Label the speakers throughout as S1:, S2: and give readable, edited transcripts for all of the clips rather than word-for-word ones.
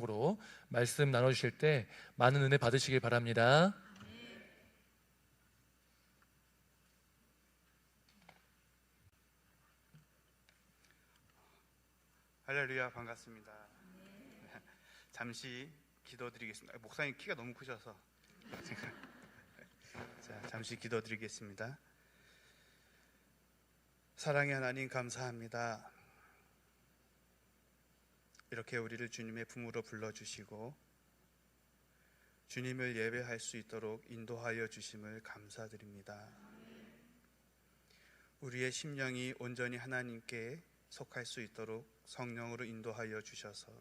S1: 으로 말씀 나눠주실 때 많은 은혜 받으시길 바랍니다.
S2: 할렐루야, 반갑습니다. 잠시 기도드리겠습니다. 목사님 키가 너무 크셔서 자, 잠시 기도드리겠습니다. 사랑의 하나님, 감사합니다. 이렇게 우리를 주님의 품으로 불러주시고 주님을 예배할 수 있도록 인도하여 주심을 감사드립니다. 우리의 심령이 온전히 하나님께 속할 수 있도록 성령으로 인도하여 주셔서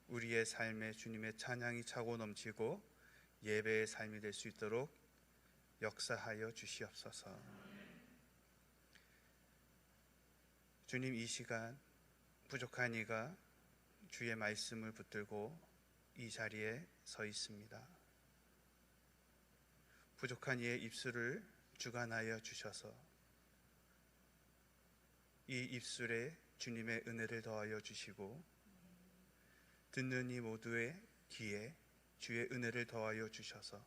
S2: 우리의 삶에 주님의 찬양이 차고 넘치고 예배의 삶이 될 수 있도록 역사하여 주시옵소서. 주님, 이 시간 부족한 이가 주의 말씀을 붙들고 이 자리에 서 있습니다. 부족한 이의 입술을 주관하여 주셔서 이 입술에 주님의 은혜를 더하여 주시고 듣는 이 모두의 귀에 주의 은혜를 더하여 주셔서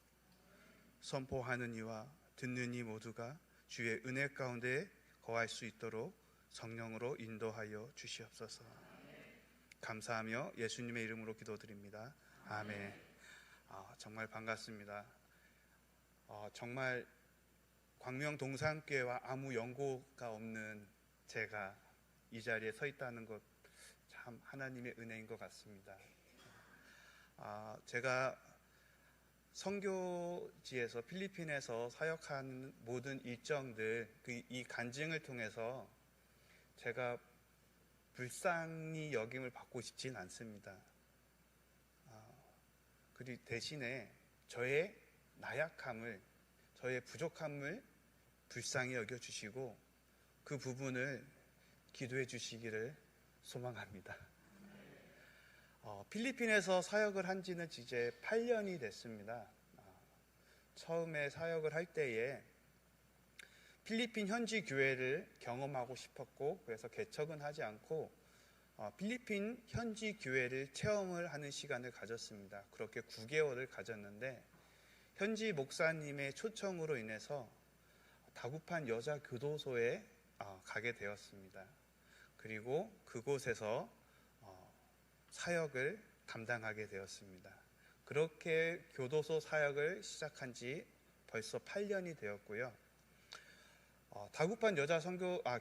S2: 선포하는 이와 듣는 이 모두가 주의 은혜 가운데 거할 수 있도록 성령으로 인도하여 주시옵소서. 감사하며 예수님의 이름으로 기도드립니다. 아멘. 정말 반갑습니다. 정말 광명 동산교회와 아무 연고가 없는 제가 이 자리에 서 있다는 것 참 하나님의 은혜인 것 같습니다. 제가 선교지에서 필리핀에서 사역하는 모든 일정들, 이 간증을 통해서 제가 불쌍히 여김을 받고 싶진 않습니다. 그리고 대신에 저의 나약함을, 저의 부족함을 불쌍히 여겨주시고 그 부분을 기도해 주시기를 소망합니다. 필리핀에서 사역을 한 지는 이제 8년이 됐습니다. 처음에 사역을 할 때에 필리핀 현지 교회를 경험하고 싶었고, 그래서 개척은 하지 않고 필리핀 현지 교회를 체험을 하는 시간을 가졌습니다. 그렇게 9개월을 가졌는데 현지 목사님의 초청으로 인해서 다구판 여자 교도소에 가게 되었습니다. 그리고 그곳에서 사역을 담당하게 되었습니다. 그렇게 교도소 사역을 시작한 지 벌써 8년이 되었고요. 다구판 여자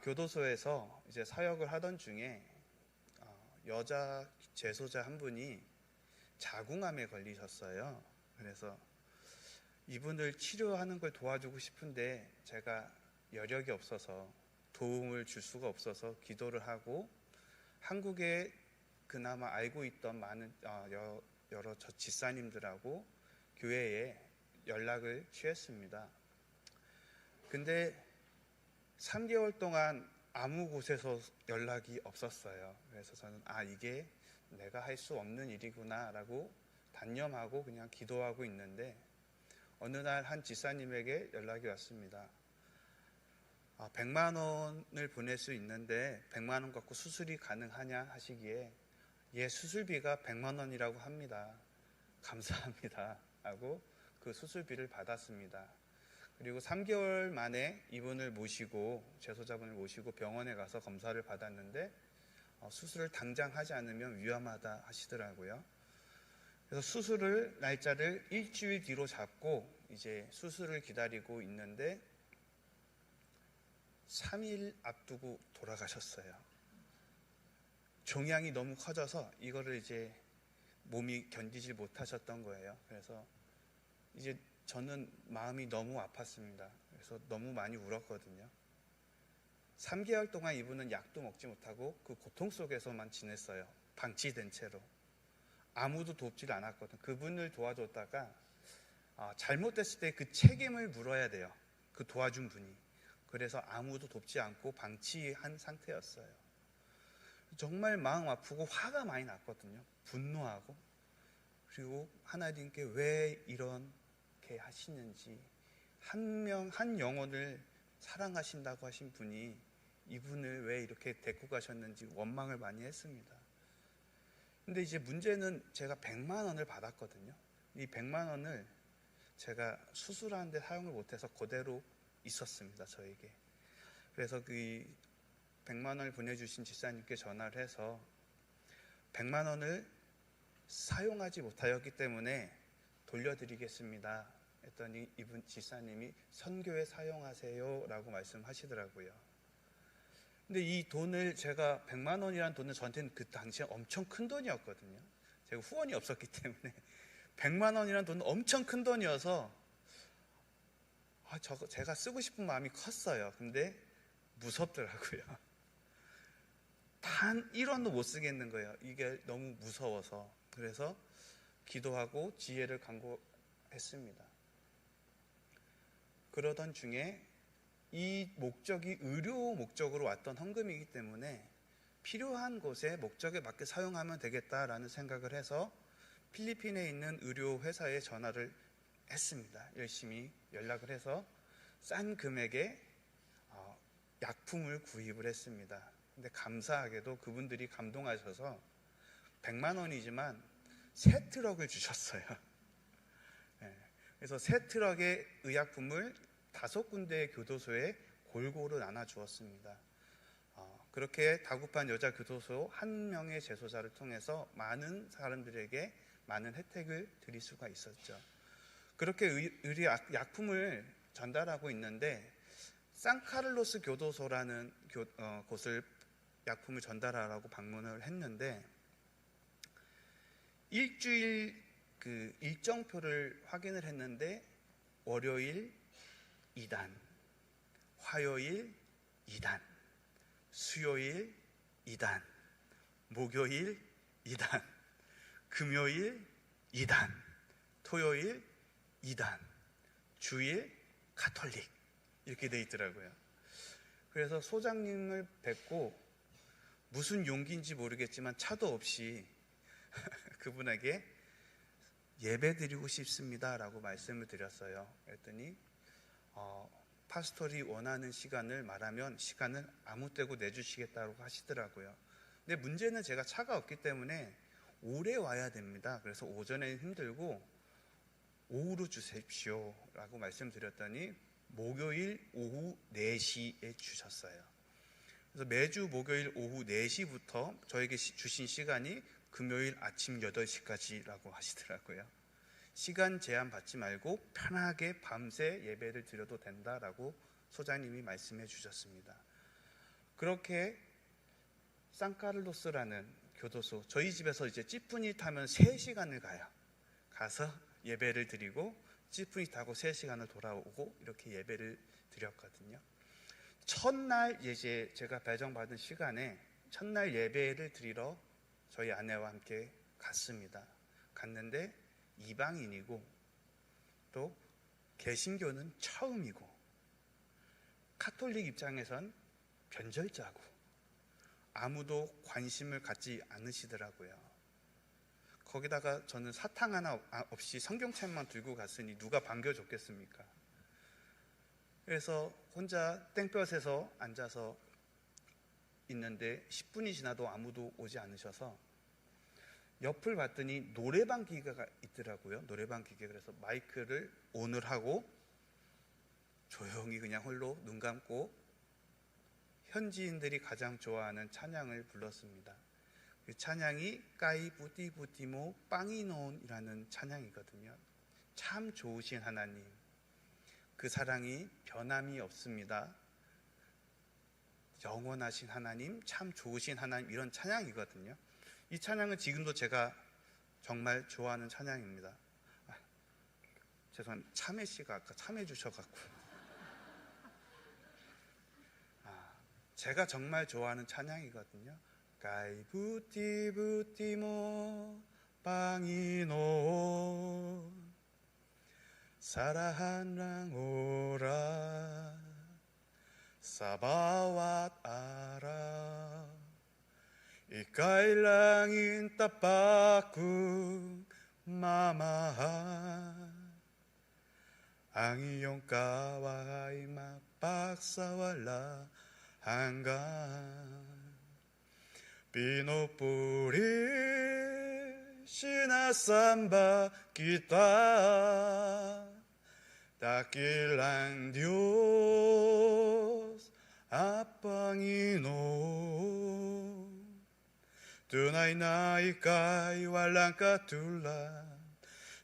S2: 교도소에서 이제 사역을 하던 중에 여자 재소자 한 분이 자궁암에 걸리셨어요. 그래서 이분을 치료하는 걸 도와주고 싶은데 제가 여력이 없어서 도움을 줄 수가 없어서 기도를 하고 한국에 그나마 알고 있던 많은 여러 집사님들하고 교회에 연락을 취했습니다. 근데 3개월 동안 아무 곳에서 연락이 없었어요. 그래서 저는 이게 내가 할 수 없는 일이구나 라고 단념하고 그냥 기도하고 있는데 어느 날 한 집사님에게 연락이 왔습니다. 100만 원을 보낼 수 있는데 100만 원 갖고 수술이 가능하냐 하시기에 수술비가 100만 원이라고 합니다. 감사합니다 하고 그 수술비를 받았습니다. 그리고 3개월 만에 이분을 모시고, 재소자분을 모시고 병원에 가서 검사를 받았는데 수술을 당장 하지 않으면 위험하다 하시더라고요. 그래서 수술을 날짜를 일주일 뒤로 잡고 이제 수술을 기다리고 있는데 3일 앞두고 돌아가셨어요. 종양이 너무 커져서 이거를 이제 몸이 견디지 못하셨던 거예요. 그래서 이제 저는 마음이 너무 아팠습니다. 그래서 너무 많이 울었거든요. 3개월 동안 이분은 약도 먹지 못하고 그 고통 속에서만 지냈어요. 방치된 채로. 아무도 돕질 않았거든요. 그분을 도와줬다가 잘못됐을 때 그 책임을 물어야 돼요. 그 도와준 분이. 그래서 아무도 돕지 않고 방치한 상태였어요. 정말 마음 아프고 화가 많이 났거든요. 분노하고. 그리고 하나님께 왜 이렇게 하시는지, 한 영혼을 사랑하신다고 하신 분이 이분을 왜 이렇게 데리고 가셨는지 원망을 많이 했습니다. 근데 이제 문제는 제가 100만 원을 받았거든요. 이 100만 원을 제가 수술하는데 사용을 못해서 그대로 있었습니다, 저에게. 그래서 그 100만 원을 보내주신 집사님께 전화를 해서 100만 원을 사용하지 못하였기 때문에 돌려드리겠습니다 했더니 이분 집사님이 선교에 사용하세요 라고 말씀하시더라고요. 근데 이 돈을 제가 100만 원이라는 돈은 저한테는 그 당시에 엄청 큰 돈이었거든요. 제가 후원이 없었기 때문에 100만 원이라는 돈은 엄청 큰 돈이어서 제가 쓰고 싶은 마음이 컸어요. 근데 무섭더라고요. 단 1원도 못 쓰겠는 거예요. 이게 너무 무서워서. 그래서 기도하고 지혜를 간구했습니다. 그러던 중에 이 목적이 의료 목적으로 왔던 헌금이기 때문에 필요한 곳에 목적에 맞게 사용하면 되겠다라는 생각을 해서 필리핀에 있는 의료 회사에 전화를 했습니다. 열심히 연락을 해서 싼 금액의 약품을 구입을 했습니다. 근데 감사하게도 그분들이 감동하셔서 100만 원이지만 새 트럭을 주셨어요. 그래서 새 트럭의 의약품을 5군데의 교도소에 골고루 나눠 주었습니다. 그렇게 다급한 여자 교도소 한 명의 재소자를 통해서 많은 사람들에게 많은 혜택을 드릴 수가 있었죠. 그렇게 약품을 전달하고 있는데 산카를로스 교도소라는 곳을 약품을 전달하라고 방문을 했는데 일주일 그 일정표를 확인을 했는데 월요일 2단, 화요일 2단, 수요일 2단, 목요일 2단, 금요일 2단, 토요일 2단, 주일 가톨릭 이렇게 돼 있더라고요. 그래서 소장님을 뵙고 무슨 용기인지 모르겠지만 차도 없이 그분에게 예배 드리고 싶습니다 라고 말씀을 드렸어요. 그랬더니 파스토리 원하는 시간을 말하면 시간을 아무 때고 내주시겠다고 하시더라고요. 근데 문제는 제가 차가 없기 때문에 오래 와야 됩니다. 그래서 오전에 힘들고 오후로 주십시오 라고 말씀드렸더니 목요일 오후 4시에 주셨어요. 그래서 매주 목요일 오후 4시부터 저에게 주신 시간이 금요일 아침 8시까지라고 하시더라고요. 시간 제한 받지 말고 편하게 밤새 예배를 드려도 된다라고 소장님이 말씀해 주셨습니다. 그렇게 산카를로스라는 교도소, 저희 집에서 이제 찌푸니 타면 3시간을 가요. 가서 예배를 드리고 찌푸니 타고 3시간을 돌아오고 이렇게 예배를 드렸거든요. 첫날 이제 제가 배정받은 시간에 첫날 예배를 드리러 저희 아내와 함께 갔습니다. 갔는데 이방인이고 또 개신교는 처음이고 카톨릭 입장에선 변절자고 아무도 관심을 갖지 않으시더라고요. 거기다가 저는 사탕 하나 없이 성경책만 들고 갔으니 누가 반겨줬겠습니까? 그래서 혼자 땡볕에서 앉아서 있는데 10분이 지나도 아무도 오지 않으셔서 옆을 봤더니 노래방 기계가 있더라고요. 노래방 기계. 그래서 마이크를 온을 하고 조용히 그냥 홀로 눈 감고 현지인들이 가장 좋아하는 찬양을 불렀습니다. 그 찬양이 까이 부티부티모 빵이논이라는 찬양이거든요. 참 좋으신 하나님, 그 사랑이 변함이 없습니다. 영원하신 하나님, 참 좋으신 하나님, 이런 찬양이거든요. 이 찬양은 지금도 제가 정말 좋아하는 찬양입니다. 죄송합니다. 참회 씨가 아까 참회 주셔갖고 제가 정말 좋아하는 찬양이거든요. 까이 부티부티모 빵이논 사라한랑 오라 사바왓 아라 이카일랑인 따빠꾸 마마하 앙이용까와이마 박사왈라 한간 비노뿌리 Sina samba kita dakilang Diyos at Panginoon. Tunay na ika'y walang katulad,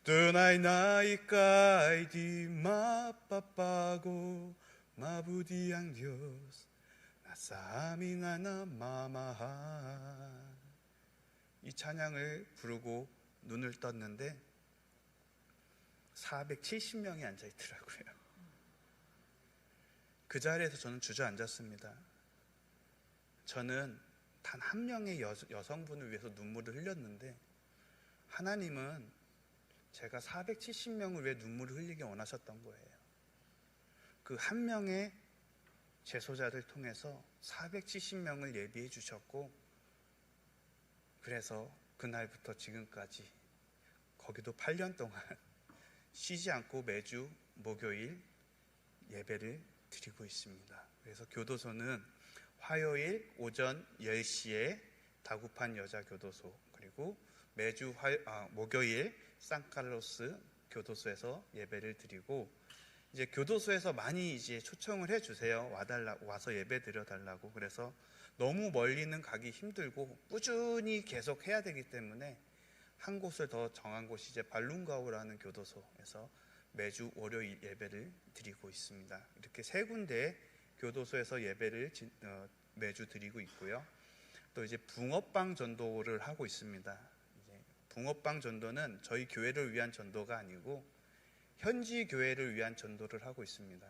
S2: tunay na ika'y di mapapago, mabuti ang Diyos na sa amin na namamahal. 이 찬양을 부르고 눈을 떴는데 470명이 앉아 있더라고요. 그 자리에서 저는 주저앉았습니다. 저는 단 한 명의 여성분을 위해서 눈물을 흘렸는데 하나님은 제가 470명을 왜 눈물을 흘리게 원하셨던 거예요. 그 한 명의 제소자를 통해서 470명을 예비해 주셨고, 그래서 그날부터 지금까지 거기도 8년 동안 쉬지 않고 매주 목요일 예배를 드리고 있습니다. 그래서 교도소는 화요일 오전 10시에 다구판 여자교도소, 그리고 매주 목요일 산칼로스 교도소에서 예배를 드리고, 이제 교도소에서 많이 이제 초청을 해주세요. 와서 예배 드려달라고. 그래서 너무 멀리는 가기 힘들고 꾸준히 계속 해야 되기 때문에 한 곳을 더 정한 곳이 이제 발룬가오라는 교도소에서 매주 월요일 예배를 드리고 있습니다. 이렇게 세 군데 교도소에서 예배를 매주 드리고 있고요. 또 이제 붕어빵 전도를 하고 있습니다. 이제 붕어빵 전도는 저희 교회를 위한 전도가 아니고 현지 교회를 위한 전도를 하고 있습니다.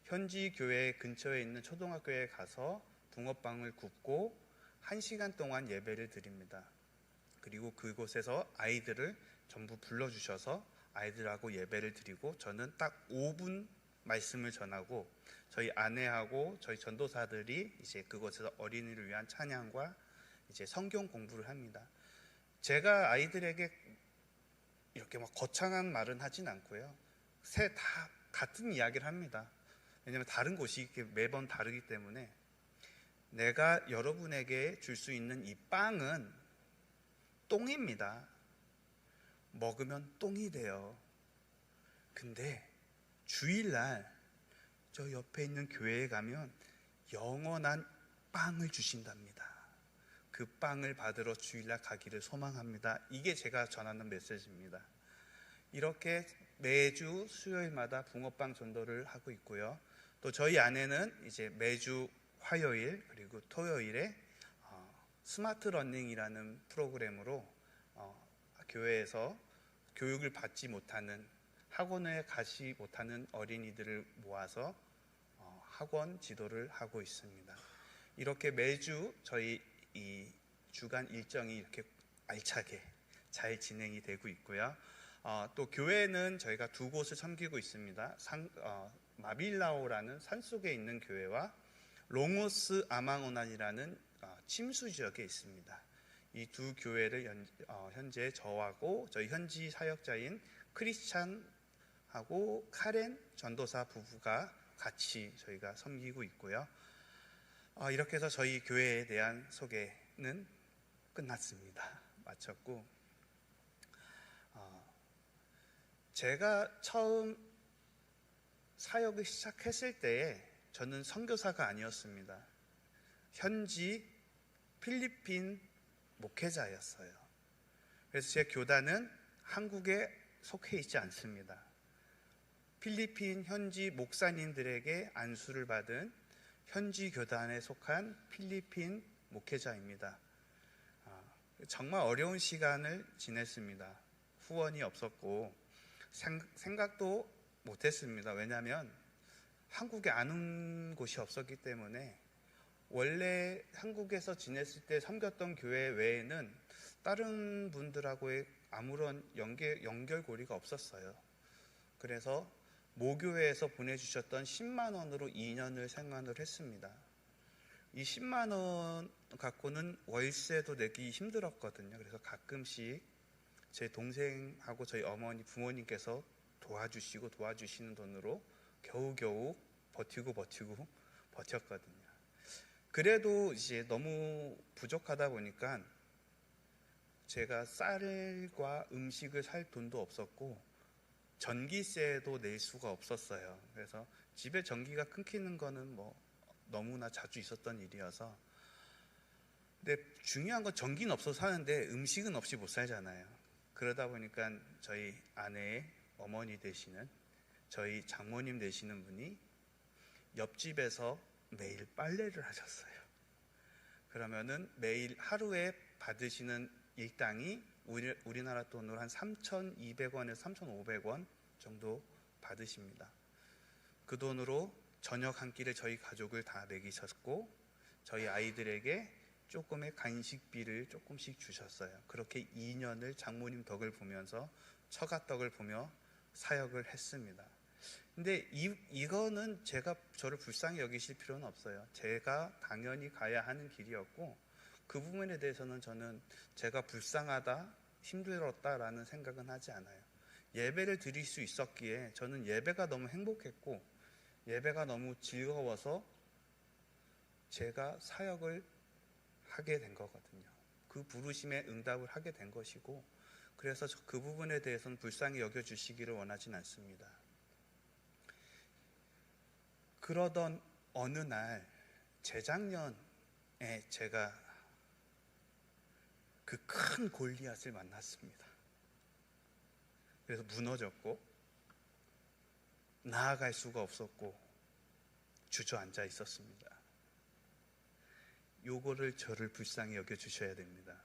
S2: 현지 교회 근처에 있는 초등학교에 가서 붕어빵을 굽고 1시간 동안 예배를 드립니다. 그리고 그곳에서 아이들을 전부 불러주셔서 아이들하고 예배를 드리고, 저는 딱 5분 말씀을 전하고 저희 아내하고 저희 전도사들이 이제 그곳에서 어린이를 위한 찬양과 이제 성경 공부를 합니다. 제가 아이들에게 이렇게 막 거창한 말은 하진 않고요. 셋 다 같은 이야기를 합니다. 왜냐하면 다른 곳이 매번 다르기 때문에. 내가 여러분에게 줄 수 있는 이 빵은 똥입니다. 먹으면 똥이 돼요. 근데 주일날 저 옆에 있는 교회에 가면 영원한 빵을 주신답니다. 그 빵을 받으러 주일날 가기를 소망합니다. 이게 제가 전하는 메시지입니다. 이렇게 매주 수요일마다 붕어빵 전도를 하고 있고요. 또 저희 아내는 이제 매주 화요일 그리고 토요일에 스마트 러닝이라는 프로그램으로 교회에서 교육을 받지 못하는, 학원에 가지 못하는 어린이들을 모아서 학원 지도를 하고 있습니다. 이렇게 매주 저희 이 주간 일정이 이렇게 알차게 잘 진행이 되고 있고요. 또 교회는 저희가 두 곳을 섬기고 있습니다. 마빌라오라는 산속에 있는 교회와 롱오스 아망오난이라는 침수 지역에 있습니다. 이 두 교회를 현재 저하고 저희 현지 사역자인 크리스찬하고 카렌 전도사 부부가 같이 저희가 섬기고 있고요. 이렇게 해서 저희 교회에 대한 소개는 끝났습니다. 마쳤고, 제가 처음 사역을 시작했을 때에 저는 선교사가 아니었습니다. 현지 필리핀 목회자였어요. 그래서 제 교단은 한국에 속해 있지 않습니다. 필리핀 현지 목사님들에게 안수를 받은 현지 교단에 속한 필리핀 목회자입니다. 정말 어려운 시간을 지냈습니다. 후원이 없었고 생각도 못했습니다. 왜냐하면 한국에 아는 곳이 없었기 때문에 원래 한국에서 지냈을 때 섬겼던 교회 외에는 다른 분들하고의 아무런 연결고리가 없었어요. 그래서 모교회에서 보내주셨던 10만 원으로 2년을 생활을 했습니다. 이 10만 원 갖고는 월세도 내기 힘들었거든요. 그래서 가끔씩 제 동생하고 저희 어머니 부모님께서 도와주시는 돈으로 겨우겨우 버텼거든요. 그래도 이제 너무 부족하다 보니까 제가 쌀과 음식을 살 돈도 없었고 전기세도 낼 수가 없었어요. 그래서 집에 전기가 끊기는 거는 뭐 너무나 자주 있었던 일이어서, 근데 중요한 건 전기는 없어서 사는데 음식은 없이 못 살잖아요. 그러다 보니까 저희 아내의 어머니 되시는, 저희 장모님 되시는 분이 옆집에서 매일 빨래를 하셨어요. 그러면은 매일 하루에 받으시는 일당이 우리나라 돈으로 한 3,200원에서 3,500원 정도 받으십니다. 그 돈으로 저녁 한 끼를 저희 가족을 다 먹이셨고, 저희 아이들에게 조금의 간식비를 조금씩 주셨어요. 그렇게 2년을 장모님 덕을 보면서 처가떡을 보며 사역을 했습니다. 근데 이거는 제가 저를 불쌍히 여기실 필요는 없어요. 제가 당연히 가야 하는 길이었고, 그 부분에 대해서는 저는 제가 불쌍하다, 힘들었다라는 생각은 하지 않아요. 예배를 드릴 수 있었기에 저는 예배가 너무 행복했고, 예배가 너무 즐거워서 제가 사역을 하게 된 거거든요. 그 부르심에 응답을 하게 된 것이고, 그래서 그 부분에 대해서는 불쌍히 여겨주시기를 원하진 않습니다. 그러던 어느 날, 재작년에 제가 그 큰 골리앗을 만났습니다. 그래서 무너졌고, 나아갈 수가 없었고, 주저앉아 있었습니다. 요거를 저를 불쌍히 여겨주셔야 됩니다.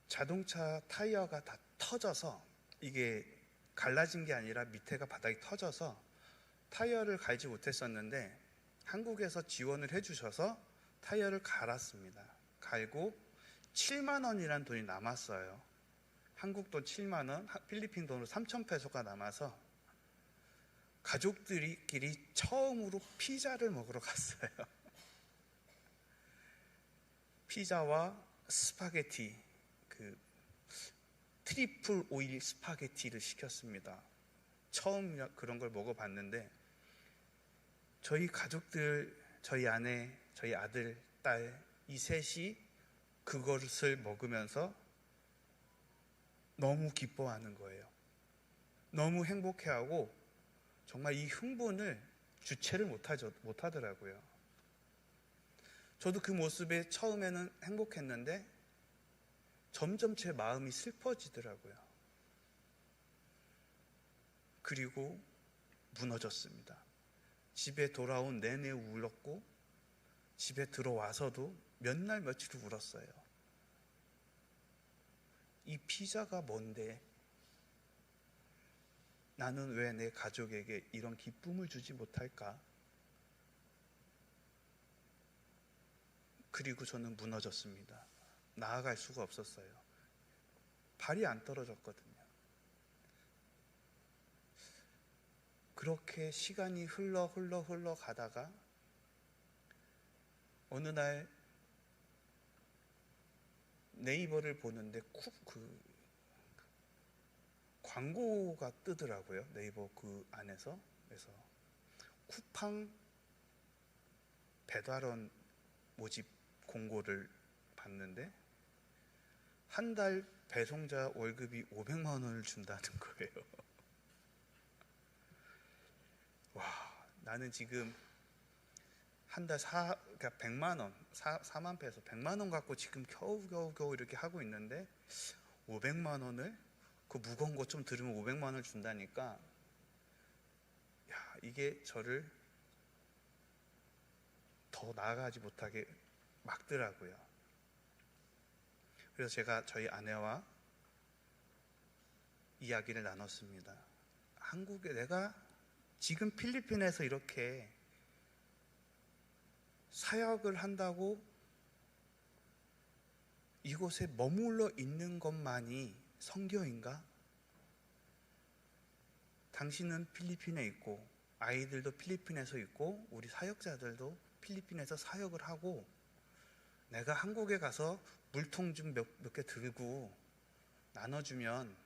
S2: 자동차 타이어가 다 터져서, 이게 갈라진 게 아니라 밑에가 바닥이 터져서 타이어를 갈지 못했었는데, 한국에서 지원을 해주셔서 타이어를 갈았습니다. 갈고 7만 원이라는 돈이 남았어요. 한국 돈 7만 원, 필리핀 돈으로 3,000페소가 남아서 가족들끼리 처음으로 피자를 먹으러 갔어요. 피자와 스파게티, 그 트리플 오일 스파게티를 시켰습니다. 처음 그런 걸 먹어봤는데, 저희 가족들, 저희 아내, 저희 아들, 딸, 이 셋이 그것을 먹으면서 너무 기뻐하는 거예요. 너무 행복해하고, 정말 이 흥분을 주체를 못하더라고요. 저도 그 모습에 처음에는 행복했는데 점점 제 마음이 슬퍼지더라고요. 그리고 무너졌습니다. 집에 돌아온 내내 울었고, 집에 들어와서도 몇 날 며칠 울었어요. 이 피자가 뭔데? 나는 왜 내 가족에게 이런 기쁨을 주지 못할까? 그리고 저는 무너졌습니다. 나아갈 수가 없었어요. 발이 안 떨어졌거든요. 그렇게 시간이 흘러 가다가 어느 날 네이버를 보는데 광고가 뜨더라고요. 네이버 그 안에서. 그래서 쿠팡 배달원 모집 공고를 봤는데, 한 달 배송자 월급이 500만 원을 준다는 거예요. 와, 나는 지금 한 달 그러니까 100만 원, 4만 페소, 100만 원 갖고 지금 겨우 이렇게 하고 있는데, 500만 원을, 그 무거운 거 좀 들으면 500만 원을 준다니까, 야, 이게 저를 더 나아가지 못하게 막더라고요. 그래서 제가 저희 아내와 이야기를 나눴습니다. 한국에, 내가 지금 필리핀에서 이렇게 사역을 한다고 이곳에 머물러 있는 것만이 선교인가? 당신은 필리핀에 있고, 아이들도 필리핀에서 있고, 우리 사역자들도 필리핀에서 사역을 하고, 내가 한국에 가서 물통 좀 몇 개 들고 나눠주면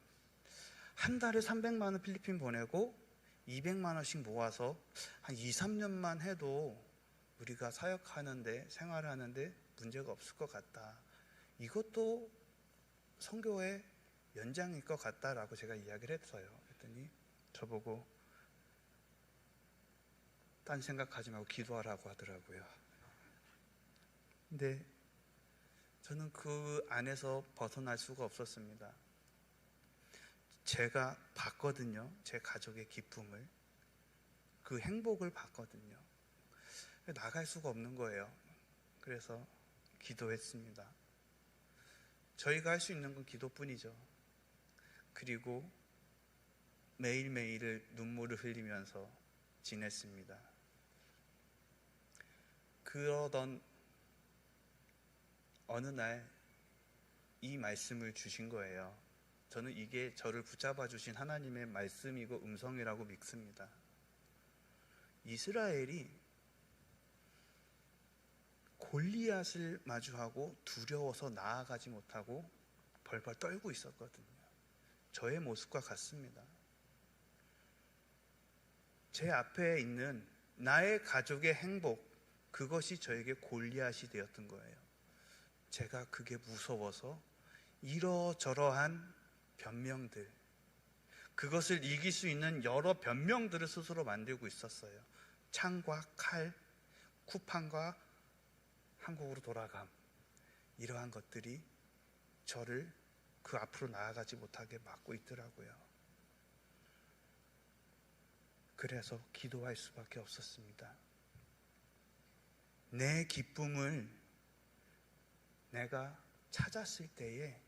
S2: 한 달에 300만 원 필리핀 보내고 200만 원씩 모아서 한 2, 3년만 해도 우리가 사역하는데, 생활하는데 문제가 없을 것 같다. 이것도 선교의 연장일 것 같다라고 제가 이야기를 했어요. 그랬더니 저보고 딴 생각하지 말고 기도하라고 하더라고요. 근데 저는 그 안에서 벗어날 수가 없었습니다. 제가 봤거든요. 제 가족의 기쁨을, 그 행복을 봤거든요. 나갈 수가 없는 거예요. 그래서 기도했습니다. 저희가 할 수 있는 건 기도뿐이죠. 그리고 매일매일을 눈물을 흘리면서 지냈습니다. 그러던 어느 날 이 말씀을 주신 거예요. 저는 이게 저를 붙잡아 주신 하나님의 말씀이고 음성이라고 믿습니다. 이스라엘이 골리앗을 마주하고 두려워서 나아가지 못하고 벌벌 떨고 있었거든요. 저의 모습과 같습니다. 제 앞에 있는 나의 가족의 행복, 그것이 저에게 골리앗이 되었던 거예요. 제가 그게 무서워서 이러저러한 변명들, 그것을 이길 수 있는 여러 변명들을 스스로 만들고 있었어요. 창과 칼, 쿠팡과 한국으로 돌아감, 이러한 것들이 저를 그 앞으로 나아가지 못하게 막고 있더라고요. 그래서 기도할 수밖에 없었습니다. 내 기쁨을 내가 찾았을 때에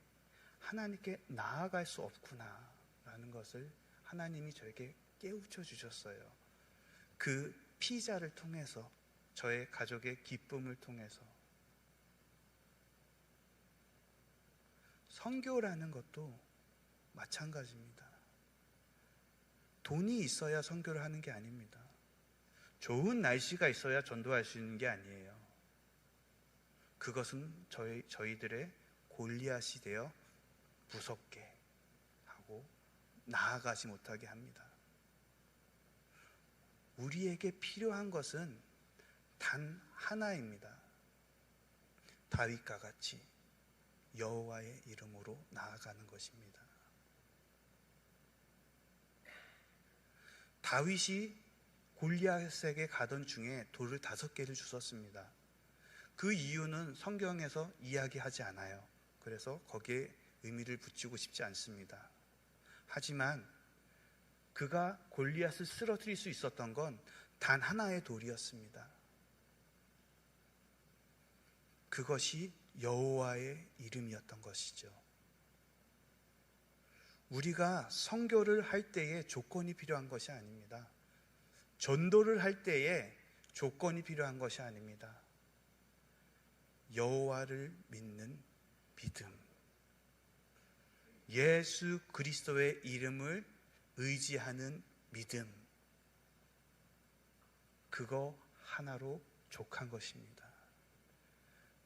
S2: 하나님께 나아갈 수 없구나 라는 것을 하나님이 저에게 깨우쳐 주셨어요. 그 피자를 통해서, 저의 가족의 기쁨을 통해서. 선교라는 것도 마찬가지입니다. 돈이 있어야 선교를 하는 게 아닙니다. 좋은 날씨가 있어야 전도할 수 있는 게 아니에요. 그것은 저희들의 골리앗이 되어 무섭게 하고 나아가지 못하게 합니다. 우리에게 필요한 것은 단 하나입니다. 다윗과 같이 여호와의 이름으로 나아가는 것입니다. 다윗이 골리앗에게 가던 중에 돌을 5개를 주웠습니다. 그 이유는 성경에서 이야기하지 않아요. 그래서 거기에 의미를 붙이고 싶지 않습니다. 하지만 그가 골리앗을 쓰러뜨릴 수 있었던 건 단 하나의 돌이었습니다. 그것이 여호와의 이름이었던 것이죠. 우리가 선교를 할 때에 조건이 필요한 것이 아닙니다. 전도를 할 때에 조건이 필요한 것이 아닙니다. 여호와를 믿는 믿음, 예수 그리스도의 이름을 의지하는 믿음, 그거 하나로 족한 것입니다.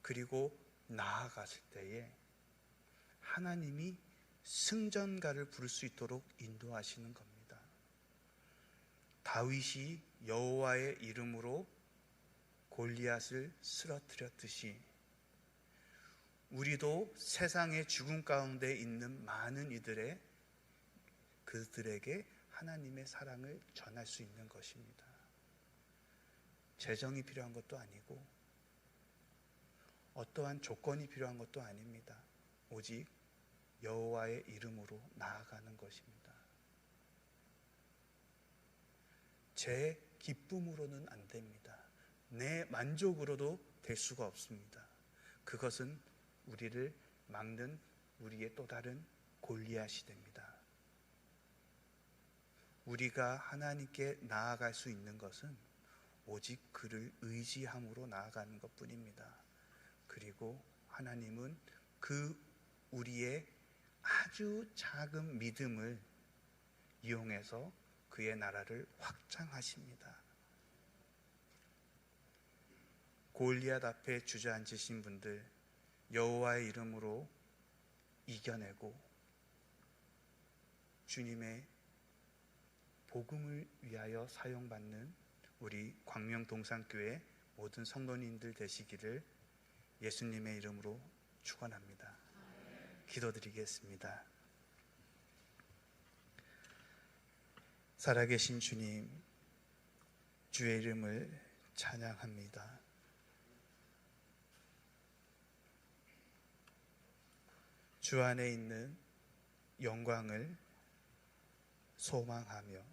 S2: 그리고 나아갔을 때에 하나님이 승전가를 부를 수 있도록 인도하시는 겁니다. 다윗이 여호와의 이름으로 골리앗을 쓰러뜨렸듯이 우리도 세상의 죽음 가운데 있는 많은 그들에게 하나님의 사랑을 전할 수 있는 것입니다. 재정이 필요한 것도 아니고 어떠한 조건이 필요한 것도 아닙니다. 오직 여호와의 이름으로 나아가는 것입니다. 제 기쁨으로는 안 됩니다. 내 만족으로도 될 수가 없습니다. 그것은 우리를 막는 우리의 또 다른 골리앗이 됩니다. 우리가 하나님께 나아갈 수 있는 것은 오직 그를 의지함으로 나아가는 것뿐입니다. 그리고 하나님은 그 우리의 아주 작은 믿음을 이용해서 그의 나라를 확장하십니다. 골리앗 앞에 주저앉으신 분들, 여호와의 이름으로 이겨내고 주님의 복음을 위하여 사용받는 우리 광명동산교회 모든 성도님들 되시기를 예수님의 이름으로 축원합니다. 기도드리겠습니다. 살아계신 주님, 주의 이름을 찬양합니다. 주 안에 있는 영광을 소망하며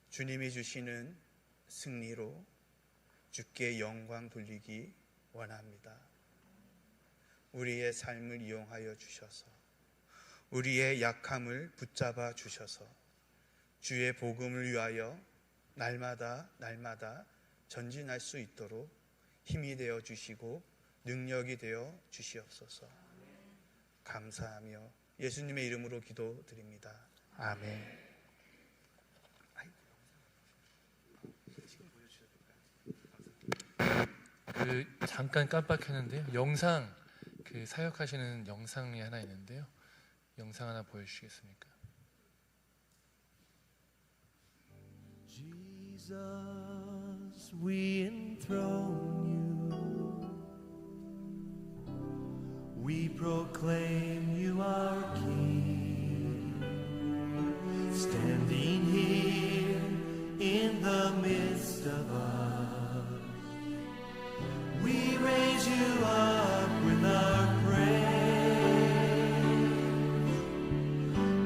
S2: 주님이 주시는 승리로 주께 영광 돌리기 원합니다. 우리의 삶을 이용하여 주셔서 우리의 약함을 붙잡아 주셔서 주의 복음을 위하여 날마다 전진할 수 있도록 힘이 되어 주시고 능력이 되어 주시옵소서. 감사하며 예수님의 이름으로 기도드립니다. 아멘.
S1: 잠깐 깜빡했는데요. 영상 사역하시는 영상이 하나 있는데요. 영상 하나 보여주시겠습니까?
S3: Jesus, we enthrone you. We proclaim you our King. Standing here in the midst of us, we raise you up with our praise.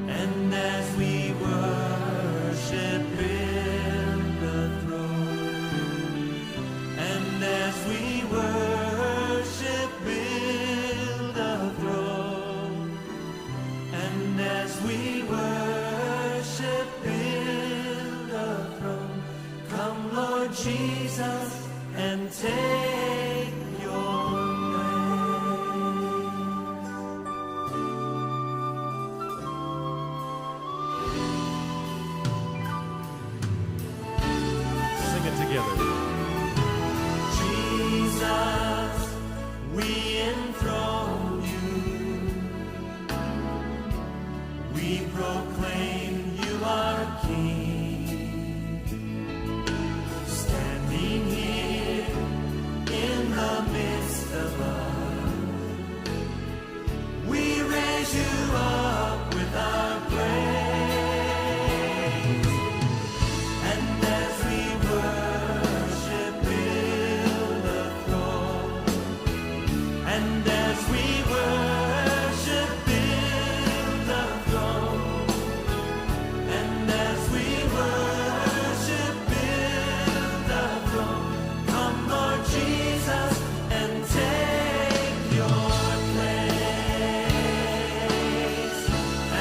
S3: And as we worship in the throne, and as we worship in the throne, and as we worship in the throne, come Lord Jesus and take your place. Sing it together. Jesus, we enthrone you. We proclaim you our King. Standing here in the midst of us, we raise you up with our praise. And as we worship in the throne, and as we